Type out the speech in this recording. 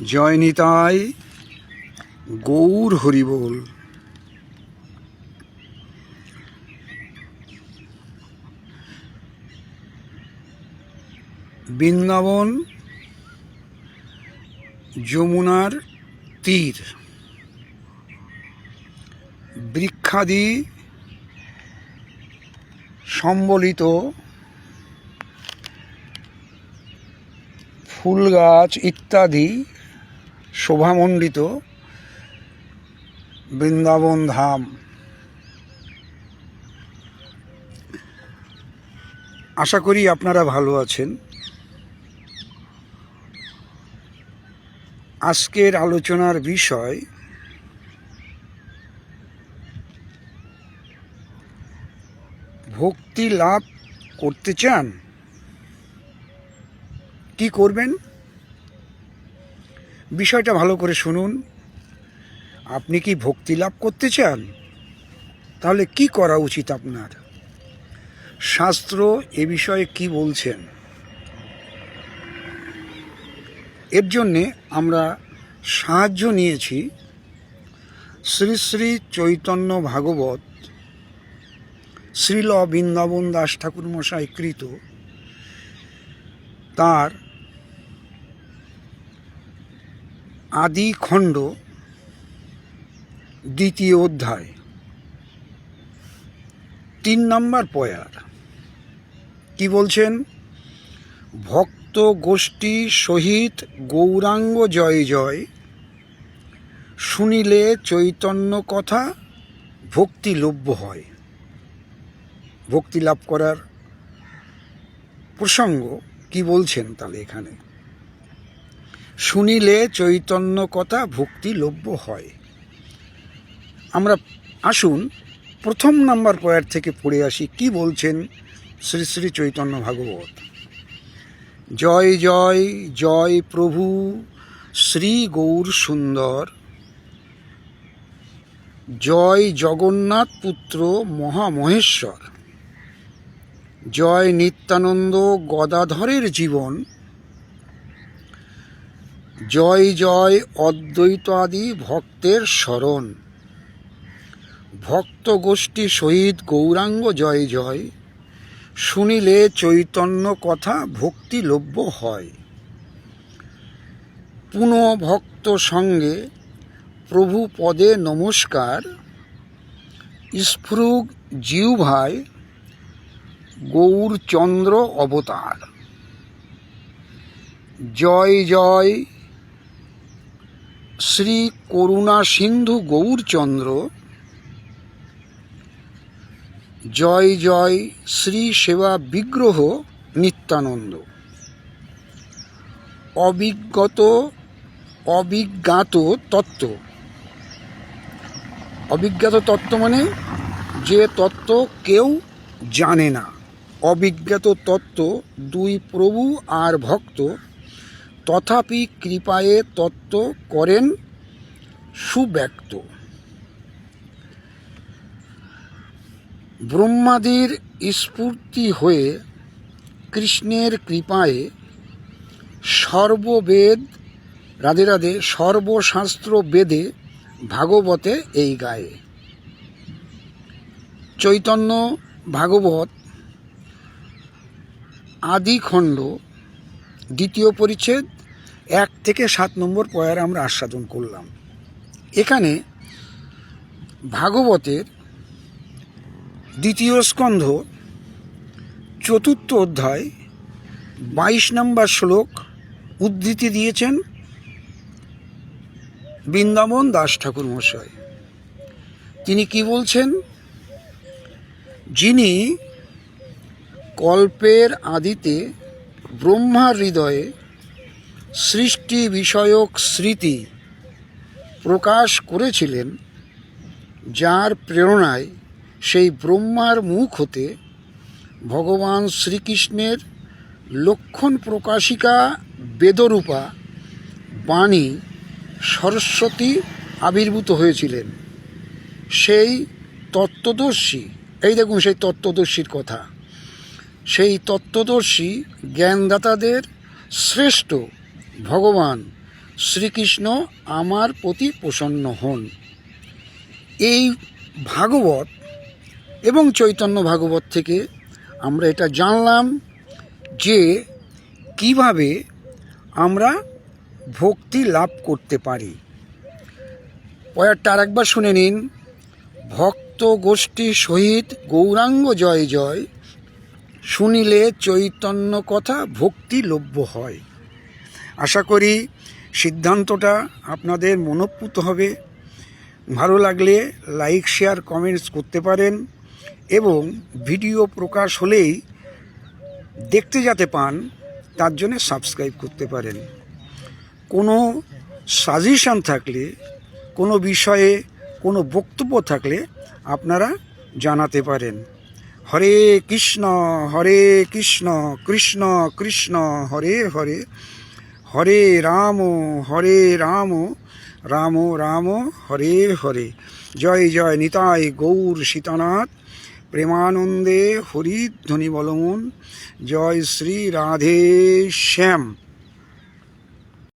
জয় নিতাই, গৌর হরিবোল। বৃন্দাবন যমুনার তীর, বৃক্ষাদি সম্বলিত ফুল গাছ ইত্যাদি শোভামণ্ডিত বৃন্দাবন ধাম। আশা করি আপনারা ভালো আছেন। আজকের আলোচনার বিষয় ভক্তি লাভ করতে চান, কি করবেন? বিষয়টা ভালো করে শুনুন। আপনি কি ভক্তি লাভ করতে চান? তাহলে কি করা উচিত আপনার? শাস্ত্র এ বিষয়ে কি বলছেন? এর জন্যে আমরা সাহায্য নিয়েছি শ্রী শ্রী চৈতন্য ভাগবত শ্রীল বৃন্দাবন দাস ঠাকুর মশাই কৃত তার আদি খণ্ড 2য় অধ্যায় 3 নম্বর পয়ার। কি বলছেন? ভক্ত গোষ্ঠী সহিত গৌরাঙ্গ জয় জয়, শুনিলে চৈতন্য কথা ভক্তি লভ্য হয়। ভক্তি লাভ করার প্রসঙ্গ কি বলছেন তাহলে এখানে? শুনিলে চৈতন্য কথা ভক্তি লভ্য হয়। আমরা আসুন 1 নম্বর পয়ার থেকে পড়ে আসি। কি বলছেন শ্রী শ্রী চৈতন্য ভাগবত? জয় জয় জয় প্রভু শ্রী গৌর সুন্দর, জয় জগন্নাথ পুত্র মহামহেশ্বর, জয় নিত্যানন্দ গদাধরের জীবন, জয় জয় অদ্বৈত আদি ভক্তের শরণ, ভক্ত গোষ্ঠী সহিত গৌরাঙ্গ জয় জয়, শুনিলে চৈতন্য কথা ভক্তি লভ্য হয়। পুনঃ ভক্ত সঙ্গে প্রভু পদে নমস্কার, স্ফুরুগ জিহ্বায় গৌরচন্দ্র অবতার। জয় জয় শ্রী করুণা সিন্ধু গৌরচন্দ্র, জয় জয় শ্রী সেবা বিগ্রহ নিত্যানন্দ। অবিজ্ঞাত তত্ত্ব। অবিজ্ঞাত তত্ত্ব মানে যে তত্ত্ব কেউ জানে না। অবিজ্ঞাত তত্ত্ব 2 প্রভু আর ভক্ত, তথাপি কৃপায়ে তত্ত্ব করেন সুব্যক্ত। ব্রহ্মাদির স্ফূর্তি হয়ে কৃষ্ণের কৃপায় সর্ববেদ রাধে রাধে সর্বশাস্ত্র বেদে ভাগবতে এই গায়ে। চৈতন্য ভাগবত আদি খণ্ড 2য় পরিচ্ছেদ 1 থেকে 7 নম্বর পয়ার আমরা আস্বাদন করলাম। এখানে ভাগবতের 2য় স্কন্ধ 4th অধ্যায় 22 নম্বর শ্লোক উদ্ধৃতি দিয়েছেন বৃন্দাবন দাস ঠাকুর মশাই। তিনি কি বলছেন? যিনি কল্পের আদিতে ব্রহ্মার হৃদয়ে সৃষ্টি বিষয়ক স্মৃতি প্রকাশ করেছিলেন, যার প্রেরণায় সেই ব্রহ্মার মুখ হতে ভগবান শ্রীকৃষ্ণের লক্ষণ প্রকাশিকা বেদরূপা বাণী সরস্বতী আবির্ভূত হয়েছিলেন। সেই তত্ত্বদর্শী, এই দেখুন সেই তত্ত্বদর্শীর কথা, সেই তত্ত্বদর্শী জ্ঞানদাতাদের শ্রেষ্ঠ ভগবান শ্রীকৃষ্ণ আমার প্রতি প্রসন্ন হন। এই ভাগবত এবং চৈতন্য ভাগবত থেকে আমরা এটা জানলাম যে কিভাবে আমরা ভক্তি লাভ করতে পারি। পয়ারটা আরেকবার শুনে নিন। ভক্ত গোষ্ঠী সহিত গৌরাঙ্গ জয় জয়, শুনিলে চৈতন্য কথা ভক্তি লভ্য হয়। আশা করি সিদ্ধান্তটা আপনাদের মনোপুত হবে। ভালো লাগলে লাইক শেয়ার কমেন্টস করতে পারেন এবং ভিডিও প্রকাশ হলেই দেখতে যাতে পান তার জন্য সাবস্ক্রাইব করতে পারেন। কোনো সাজেশন থাকলে, কোনো বিষয়ে কোনো বক্তব্য থাকলে আপনারা জানাতে পারেন। হরে কৃষ্ণ কৃষ্ণ কৃষ্ণ হরে হরে, হরে রাম রাম রাম হরে হরে। জয় জয় নিতাই গৌর সীতানাথ, প্রেমানন্দে হরিধ্বনি বলমন। জয় শ্রী রাধে শ্যাম।